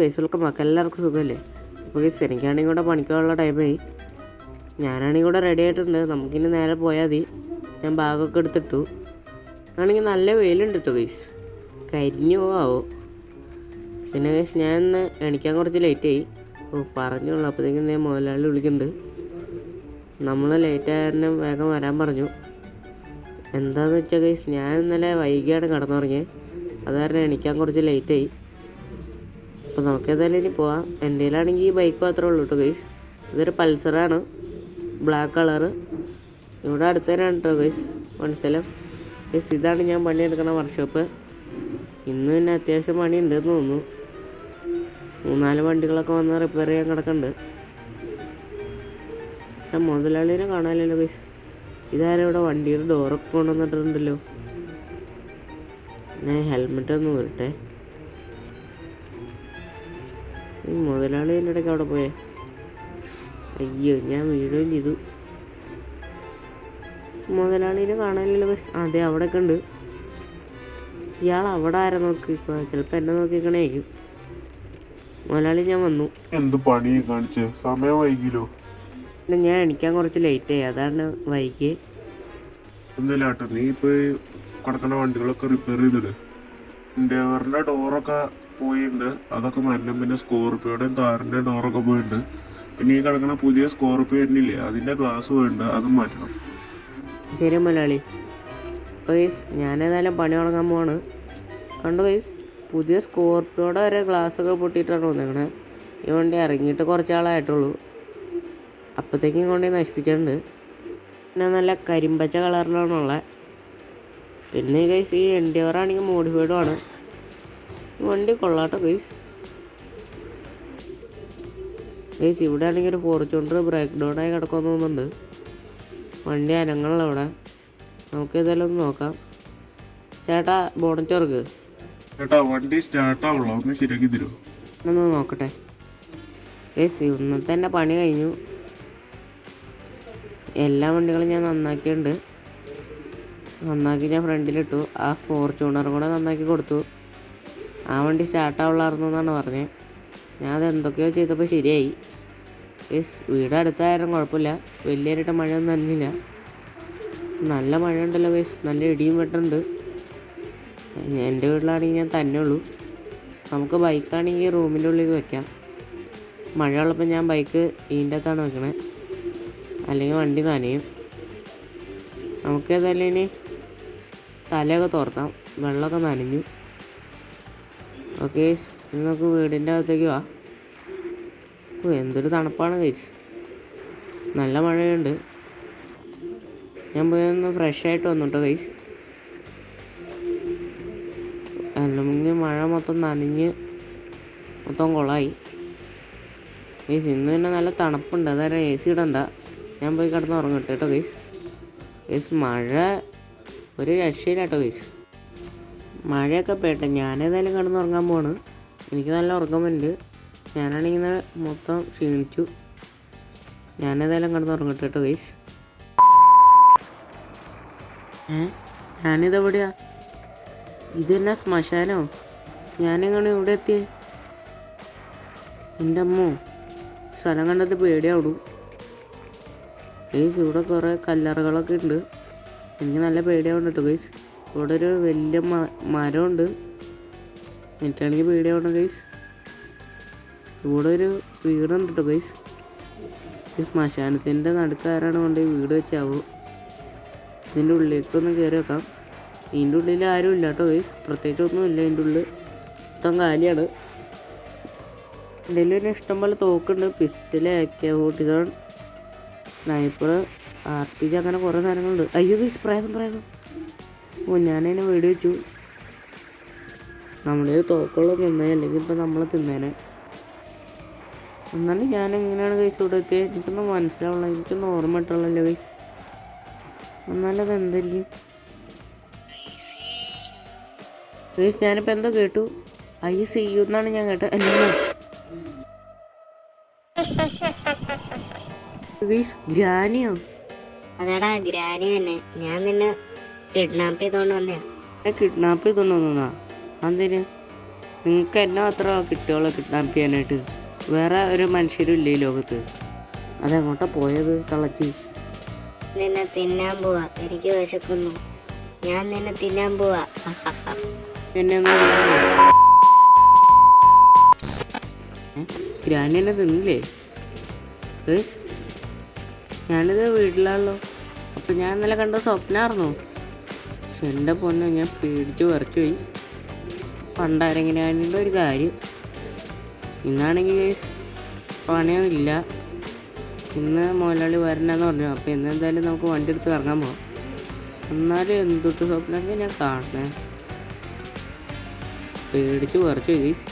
ഗൈസുകൾക്ക് എല്ലാവർക്കും സുഖമല്ലേ? അപ്പോൾ ഗൈസ് എനിക്കാണെങ്കിൽ കൂടെ പണിക്കാനുള്ള ടൈമായി. ഞാനാണെങ്കിൽ കൂടെ റെഡി ആയിട്ടുണ്ട്. നമുക്കിനി നേരെ പോയാൽ മതി. ഞാൻ ബാഗൊക്കെ എടുത്തിട്ടു. ആണെങ്കിൽ നല്ല വെയിലുണ്ട് കേട്ടോ ഗൈസ്. കരിഞ്ഞു പോവാവോ. പിന്നെ ഗൈസ് ഞാൻ ഇന്ന് എണിക്കാൻ കുറച്ച് ലേറ്റായി. പറഞ്ഞുള്ളൂ. അപ്പോഴത്തേക്കും ഞാൻ മുതലാളി വിളിക്കുന്നുണ്ട്. നമ്മൾ ലേറ്റ് ആയതിനും വേഗം വരാൻ പറഞ്ഞു. എന്താണെന്ന് വെച്ചാൽ ഗൈസ് ഞാൻ ഇന്നലെ വൈകിയാണ് കിടന്നുറങ്ങിയത്. അത് കാരണം എണിക്കാൻ കുറച്ച് ലേറ്റായി. അപ്പോൾ നമുക്ക് ഏതായാലും ഇനി പോവാം. എൻ്റെ കയ്യിലാണെങ്കിൽ ഈ ബൈക്ക് മാത്രമേ ഉള്ളൂ കേട്ടോ ഗൈസ്. ഇതൊരു പൾസറാണ്, ബ്ലാക്ക് കളറ്. ഇവിടെ അടുത്ത് തന്നെയാണ് കേട്ടോ ഗൈസ് മനസ്സിലാം. ഗൈസ് ഇതാണ് ഞാൻ പണിയെടുക്കുന്ന വർക്ക്ഷോപ്പ്. ഇന്ന് പിന്നെ അത്യാവശ്യം പണി ഉണ്ടെന്ന് തോന്നുന്നു. 3-4 വണ്ടികളൊക്കെ വന്ന് റിപ്പയർ ചെയ്യാൻ കിടക്കുന്നുണ്ട്. മുതലാളിനെ കാണാനില്ലല്ലോ ഗൈസ്. ഇതാരും ഇവിടെ വണ്ടിയുടെ ഡോറൊക്കെ കൊണ്ടുവന്നിട്ടുണ്ടല്ലോ. ഞാൻ ഹെൽമെറ്റ് ഒന്ന് വരട്ടെ. ഈ മുതലാളി എൻ്റെ ഇടയ്ക്ക് അവിടെ പോയേ. അയ്യോ ഞാൻ വീഴുകയും ചെയ്തു. മുതലാളീനെ കാണാനില്ലല്ലോ ഗൈസ്. അതെ അവിടെയൊക്കെ ഉണ്ട്. ഇയാൾ അവിടെ ആരെ നോക്കിക്കോ. ചിലപ്പോൾ എന്നെ നോക്കിക്കണേക്കും. മുതലാളി ഞാൻ വന്നു. എന്ത് പണി കാണിച്ച് സമയം വൈകിലോ? പിന്നെ ഞാൻ എണിക്കാൻ കുറച്ച് ലേറ്റായി, അതാണ് വൈകി. ഒന്നുമില്ലാട്ടോ, നീ ഇപ്പോൾ കിടക്കുന്ന വണ്ടികളൊക്കെ റിപ്പയർ ചെയ്തിട്. ഡ്രൈവറിൻ്റെ ഡോറൊക്കെ പോയിട്ടുണ്ട്, അതൊക്കെ മാറ്റണം. പിന്നെ സ്കോർപ്പിയോടെയും താറിൻ്റെ ഡോറൊക്കെ പോയിട്ടുണ്ട്. പിന്നെ ഈ കിടക്കുന്ന പുതിയ സ്കോർപ്പിയോ തന്നെയില്ലേ, അതിൻ്റെ ഗ്ലാസ് പോയിട്ടുണ്ട്, അതും മാറ്റണം. ശരി മുതലാളി. അപ്പോൾ ഗൈസ് ഞാനേതായാലും പണി തുടങ്ങാൻ പോവാണ്. കണ്ടു ഗൈസ്, പുതിയ സ്കോർപ്പിയോടെ വരെ ഗ്ലാസ്സൊക്കെ പൊട്ടിയിട്ടാണ് വന്നേക്കണേ. ഈ വണ്ടി ഇറങ്ങിയിട്ട് കുറച്ച് ആളായിട്ടുള്ളൂ. അപ്പോഴത്തേക്കും കൊണ്ട് നശിപ്പിച്ചിട്ടുണ്ട്. പിന്നെ നല്ല കരിമ്പച്ച കളറിലാണുള്ളത്. പിന്നെ ഗൈസ് ഈ എൻഡ്യൂറാണെങ്കിൽ മോഡിഫൈഡും ആണ്. ഈ വണ്ടി കൊള്ളാട്ടോ ഗൈസ്. ഗൈസ് ഇവിടെ ആണെങ്കിൽ ഒരു ഫോർച്യൂണർ ബ്രേക്ക് ഡൗണായി കിടക്കുമെന്ന് തോന്നുന്നുണ്ട്. വണ്ടി അനങ്ങളുള്ള ഇവിടെ. നമുക്ക് ഇതെല്ലാം ഒന്ന് നോക്കാം. ചേട്ടാ ബോണറ്റ് വർക്ക് ചേട്ടാ, വണ്ടി സ്റ്റാർട്ടാവുള്ളൂ, ഒന്ന് ശരിയാക്കി തരുമോ? ഒന്ന് നോക്കട്ടെ ഗൈസ്. ഇന്നത്തെ തന്നെ പണി കഴിഞ്ഞു. എല്ലാ വണ്ടികളും ഞാൻ നന്നാക്കിയിട്ടുണ്ട്. നന്നാക്കി ഞാൻ ഫ്രണ്ടിലിട്ടു. ആ ഫോർച്യൂണറും കൂടെ നന്നാക്കി കൊടുത്തു. ആ വണ്ടി സ്റ്റാർട്ടാവുള്ളായിരുന്നു എന്നാണ് പറഞ്ഞത്. ഞാൻ അത് എന്തൊക്കെയോ ചെയ്തപ്പോൾ ശരിയായി. ഗൈസ് വീട് അടുത്തായാലും കുഴപ്പമില്ല. വലിയൊരിട്ട് മഴയൊന്നും നനഞ്ഞില്ല. നല്ല മഴ ഉണ്ടല്ലോ ഗൈസ്. നല്ല ഇടിയും വെട്ടുണ്ട്. എൻ്റെ വീട്ടിലാണെങ്കിൽ ഞാൻ തന്നെ ഉള്ളൂ. നമുക്ക് ബൈക്കാണെങ്കിൽ റൂമിൻ്റെ ഉള്ളിലേക്ക് വെക്കാം. മഴയുള്ളപ്പോൾ ഞാൻ ബൈക്ക് ഇതിൻ്റെ അകത്താണ് വെക്കണേ, അല്ലെങ്കിൽ വണ്ടി നനയും. നമുക്ക് ഏതായാലും ഇനി തലയൊക്കെ തോർത്താം. വെള്ളമൊക്കെ നനഞ്ഞു. ഓക്കെ ഗൈസ്, ഇനി നമുക്ക് വീടിൻ്റെ അകത്തേക്ക് വാ. എന്തൊരു തണുപ്പാണ് ഗൈസ്. നല്ല മഴയുണ്ട്. ഞാൻ പോയി ഒന്ന് ഫ്രഷ് ആയിട്ട് വന്നു കേട്ടോ ഗൈസ്. അല്ലെങ്കിൽ മഴ മൊത്തം നനഞ്ഞ് മൊത്തം കൊളായി ഗൈസ്. ഇന്ന് പിന്നെ നല്ല തണുപ്പുണ്ട്, അതായത് AC ഇടണ്ട. ഞാൻ പോയി കിടന്ന് ഉറങ്ങട്ടെ കേട്ടോ ഗൈസ്. ഗൈസ് മഴ ഒരു രക്ഷയില്ല കേട്ടോ ഗൈസ്. മഴയൊക്കെ പേട്ടെ. ഞാനേതായാലും കിടന്ന് ഉറങ്ങാൻ പോവാണ്. എനിക്ക് നല്ല ഉറക്കമുണ്ട്. ഞാനാണെങ്കിൽ മൊത്തം ക്ഷീണിച്ചു. ഞാനേതായാലും കിടന്ന് ഉറങ്ങട്ടെ കേട്ടോ ഗൈസ്. ഞാനിതെവിടെയാ? ഇത് തന്നെ ശ്മശാനോ? ഞാനെങ്ങനെ ഇവിടെ എത്തിയേ? എൻ്റെ അമ്മോ, സ്ഥലം കണ്ടിട്ട് പേടിയാവിടും ഗൈസ്. ഇവിടെ കുറേ കല്ലറകളൊക്കെ ഉണ്ട്. എനിക്ക് നല്ല പേടിയാവുന്നുണ്ട് കേട്ടോ ഗൈസ്. ഇവിടെ ഒരു വലിയ മരമുണ്ട്. എനിക്കാണെങ്കിൽ പേടിയാവണം ഗൈസ്. ഇവിടെ ഒരു വീടുണ്ട് കേട്ടോ ഗൈസ്. ഈ ശ്മശാനത്തിൻ്റെ നടുക്കാരാണ് കൊണ്ട് ഈ വീട് വെച്ചാവോ. ഇതിൻ്റെ ഉള്ളിലേക്കൊന്ന് കയറി വെക്കാം. ഇതിൻ്റെ ഉള്ളിൽ ആരും ഇല്ല കേട്ടോ ഗൈസ്. പ്രത്യേകിച്ചൊന്നും ഇല്ല. ഇതിൻ്റെ ഉള്ളിൽ മൊത്തം കാലിയാണ്. എൻ്റെ കയ്യിൽ ഒരു ഇഷ്ടംപോലെ തോക്കുണ്ട്. പിസ്റ്റൽ, AK-47, സ്നൈപ്പർ, RPG, അങ്ങനെ കുറേ സാധനങ്ങളുണ്ട്. അയ്യോ ഗൈസ്, പ്രേതം. ഞാനതിനെ വീട് വെച്ചു. നമ്മുടെ തോക്കുള്ള തിന്നേ, അല്ലെങ്കിൽ ഇപ്പം നമ്മളെ തിന്നേനെ. എന്നാലും ഞാൻ എങ്ങനെയാണ് ഗൈസ് ഇവിടെ എത്തിയത് എനിക്കൊന്നും മനസ്സിലാവുള്ള. എനിക്കൊന്നും ഓർമ്മ ഇട്ടുള്ളല്ലോ ഗൈസ്. എന്നാലും അത് എന്തായിരിക്കും ഗൈസ്? ഞാനിപ്പോൾ എന്തോ കേട്ടു. ICU എന്നാണ് ഞാൻ കേട്ടത്. ഗൈസ് ഗ്രാനിയോ? അതെടാ ഗ്രാനി തന്നെ. ഞാൻ നിന്നെ കിഡ്നാപ്പ് ചെയ്തോണ്ട് വന്നയാ. കിഡ്നാപ്പ് ചെയ്തോണ്ട് വന്നതാ? എന്തിന്? നിങ്ങൾക്ക് എന്നെ മാത്രം കിട്ടുകളെ കിട്ടാനായിട്ട് വേറെ ഒരു മനുഷ്യരും ഇല്ലേ ഈ ലോകത്ത്. അതെങ്ങോട്ടാ പോയത് തളച്ചി? നിന്നെ തിന്നാൻ പോവാ. എനിക്ക് വിശക്കുന്നു. ഞാൻ നിന്നെ തിന്നാൻ പോവാ. എന്നെ ഒന്നും ചെയ്യണ്ടേ? ഗ്രാനി എന്നെ തിന്നില്ലേ? ഗയ്സ്, ഞാനിത് വീട്ടിലാണല്ലോ. അപ്പം ഞാൻ ഇന്നലെ കണ്ട സ്വപ്നമായിരുന്നു. പക്ഷെ എൻ്റെ പൊന്നോ, ഞാൻ പേടിച്ച് വിറച്ചു പോയി. പണ്ടാരെങ്ങനെയാണെൻ്റെ ഒരു കാര്യം. ഇന്നാണെങ്കിൽ ഗയ്സ് പണിയൊന്നുമില്ല. ഇന്ന് മുതലാളി വരണമെന്ന് പറഞ്ഞു. അപ്പോൾ ഇന്ന് എന്തായാലും നമുക്ക് വണ്ടി എടുത്ത് ഇറങ്ങാൻ പോകാം. എന്നാലും എന്തൊട്ട് സ്വപ്നമൊക്കെ ഞാൻ കാണണേ. പേടിച്ച് വിറച്ചു ഗയ്സ്.